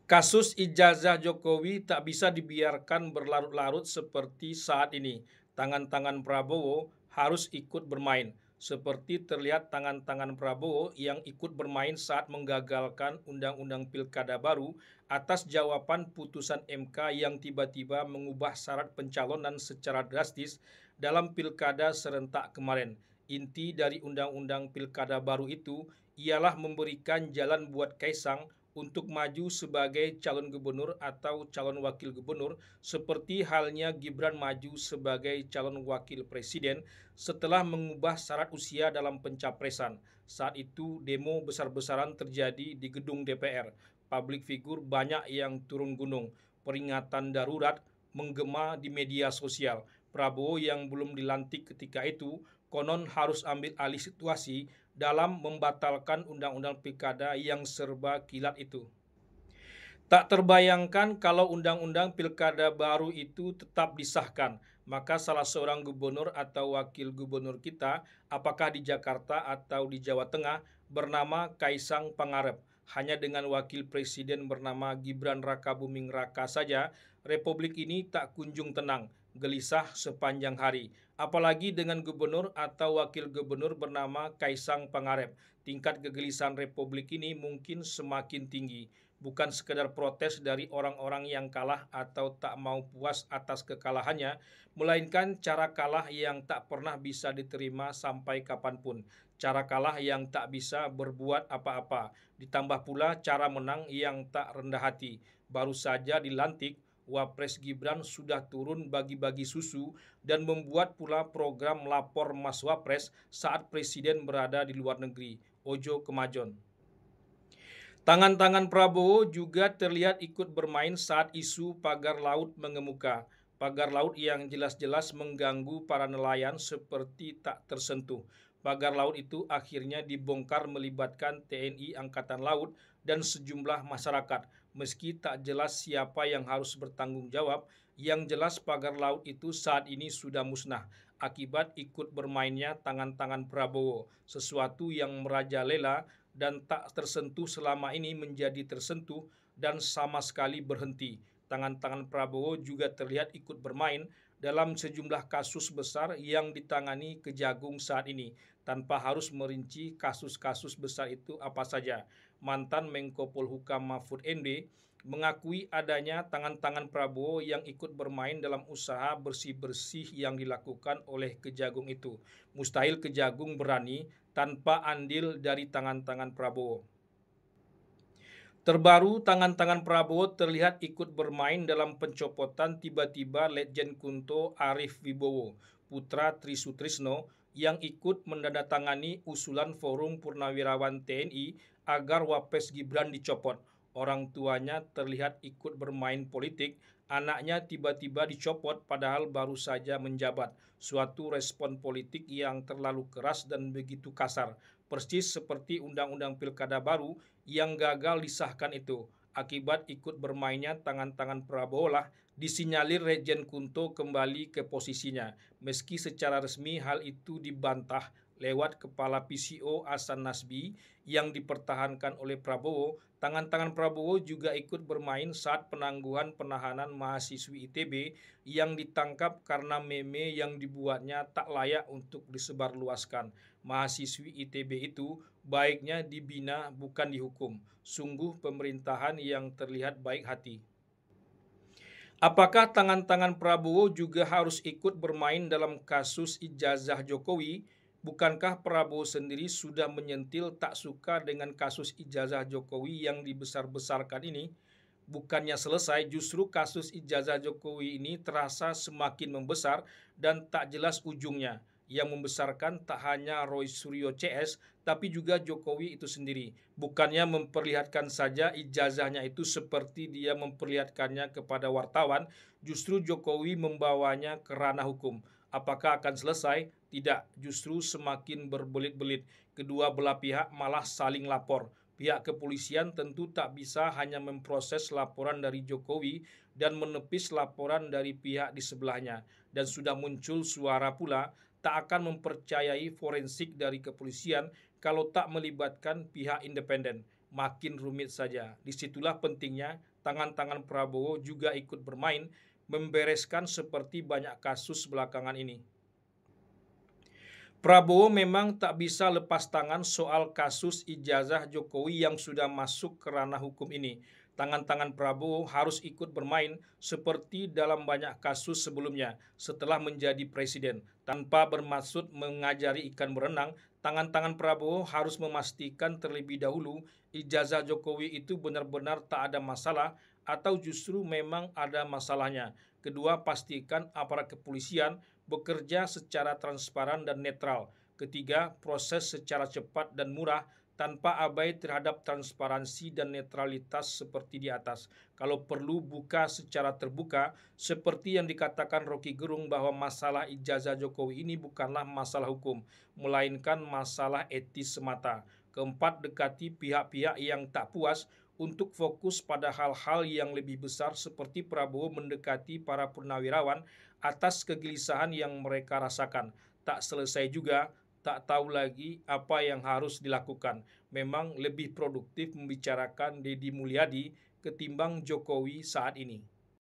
Kasus ijazah Jokowi tak bisa dibiarkan berlarut-larut seperti saat ini. Tangan-tangan Prabowo harus ikut bermain. Seperti terlihat tangan-tangan Prabowo yang ikut bermain saat menggagalkan undang-undang pilkada baru atas jawaban putusan MK yang tiba-tiba mengubah syarat pencalonan secara drastis dalam pilkada serentak kemarin. Inti dari undang-undang pilkada baru itu ialah memberikan jalan buat Kaisang untuk maju sebagai calon gubernur atau calon wakil gubernur, seperti halnya Gibran maju sebagai calon wakil presiden setelah mengubah syarat usia dalam pencapresan. Saat itu demo besar-besaran terjadi di gedung DPR. Publik figur banyak yang turun gunung. Peringatan darurat menggema di media sosial. Prabowo yang belum dilantik ketika itu konon harus ambil alih situasi dalam membatalkan undang-undang pilkada yang serba kilat itu. Tak terbayangkan kalau undang-undang pilkada baru itu tetap disahkan, maka salah seorang gubernur atau wakil gubernur kita, apakah di Jakarta atau di Jawa Tengah, bernama Kaisang Pangarep. Hanya dengan wakil presiden bernama Gibran Rakabuming Raka saja, republik ini tak kunjung tenang, gelisah sepanjang hari. Apalagi dengan gubernur atau wakil gubernur bernama Kaisang Pangarep, tingkat kegelisahan republik ini mungkin semakin tinggi. Bukan sekedar protes dari orang-orang yang kalah atau tak mau puas atas kekalahannya, melainkan cara kalah yang tak pernah bisa diterima sampai kapanpun. Cara kalah yang tak bisa berbuat apa-apa, ditambah pula cara menang yang tak rendah hati. Baru saja dilantik, Wapres Gibran sudah turun bagi-bagi susu dan membuat pula program lapor Mas Wapres saat Presiden berada di luar negeri. Ojo kemajon. Tangan-tangan Prabowo juga terlihat ikut bermain saat isu pagar laut mengemuka. Pagar laut yang jelas-jelas mengganggu para nelayan seperti tak tersentuh. Pagar laut itu akhirnya dibongkar melibatkan TNI Angkatan Laut dan sejumlah masyarakat. Meski tak jelas siapa yang harus bertanggung jawab, yang jelas pagar laut itu saat ini sudah musnah akibat ikut bermainnya tangan-tangan Prabowo, sesuatu yang merajalela dan tak tersentuh selama ini menjadi tersentuh dan sama sekali berhenti. Tangan-tangan Prabowo juga terlihat ikut bermain dalam sejumlah kasus besar yang ditangani Kejagung saat ini, tanpa harus merinci kasus-kasus besar itu apa saja. Mantan Menko Polhukam Mahfud MD mengakui adanya tangan-tangan Prabowo yang ikut bermain dalam usaha bersih-bersih yang dilakukan oleh Kejagung itu. Mustahil Kejagung berani tanpa andil dari tangan-tangan Prabowo. Terbaru, tangan-tangan Prabowo terlihat ikut bermain dalam pencopotan tiba-tiba Letjen Kunto Arief Wibowo, putra Tri Sutrisno, yang ikut menandatangani usulan Forum Purnawirawan TNI agar Wapres Gibran dicopot. Orang tuanya terlihat ikut bermain politik, anaknya tiba-tiba dicopot padahal baru saja menjabat. Suatu respon politik yang terlalu keras dan begitu kasar, persis seperti undang-undang pilkada baru yang gagal disahkan itu. Akibat ikut bermainnya tangan-tangan Prabowo lah disinyalir Regen Kunto kembali ke posisinya. Meski secara resmi hal itu dibantah lewat kepala PCO Hasan Nasbi yang dipertahankan oleh Prabowo, tangan-tangan Prabowo juga ikut bermain saat penangguhan penahanan mahasiswi ITB yang ditangkap karena meme yang dibuatnya tak layak untuk disebarluaskan. Mahasiswi ITB itu baiknya dibina bukan dihukum. Sungguh pemerintahan yang terlihat baik hati. Apakah tangan-tangan Prabowo juga harus ikut bermain dalam kasus ijazah Jokowi? Bukankah Prabowo sendiri sudah menyentil tak suka dengan kasus ijazah Jokowi yang dibesar-besarkan ini? Bukannya selesai, justru kasus ijazah Jokowi ini terasa semakin membesar dan tak jelas ujungnya. Yang membesarkan tak hanya Roy Suryo CS, tapi juga Jokowi itu sendiri. Bukannya memperlihatkan saja ijazahnya itu seperti dia memperlihatkannya kepada wartawan, justru Jokowi membawanya ke ranah hukum. Apakah akan selesai? Tidak, justru semakin berbelit-belit. Kedua belah pihak malah saling lapor. Pihak kepolisian tentu tak bisa hanya memproses laporan dari Jokowi dan menepis laporan dari pihak di sebelahnya. Dan sudah muncul suara pula tak akan mempercayai forensik dari kepolisian kalau tak melibatkan pihak independen. makin rumit saja. Disitulah pentingnya tangan-tangan Prabowo juga ikut bermain, membereskan seperti banyak kasus belakangan ini. Prabowo memang tak bisa lepas tangan soal kasus ijazah Jokowi yang sudah masuk ke ranah hukum ini. Tangan-tangan Prabowo harus ikut bermain seperti dalam banyak kasus sebelumnya setelah menjadi presiden. Tanpa bermaksud mengajari ikan berenang, tangan-tangan Prabowo harus memastikan terlebih dahulu ijazah Jokowi itu benar-benar tak ada masalah atau justru memang ada masalahnya. Kedua, pastikan aparat kepolisian bekerja secara transparan dan netral. Ketiga, proses secara cepat dan murah tanpa abai terhadap transparansi dan netralitas seperti di atas. Kalau perlu buka secara terbuka, seperti yang dikatakan Rocky Gerung bahwa masalah ijazah Jokowi ini bukanlah masalah hukum, melainkan masalah etis semata. Keempat, dekati pihak-pihak yang tak puas untuk fokus pada hal-hal yang lebih besar seperti Prabowo mendekati para purnawirawan atas kegelisahan yang mereka rasakan. Tak selesai juga, tak tahu lagi apa yang harus dilakukan. Memang lebih produktif membicarakan Deddy Mulyadi ketimbang Jokowi saat ini.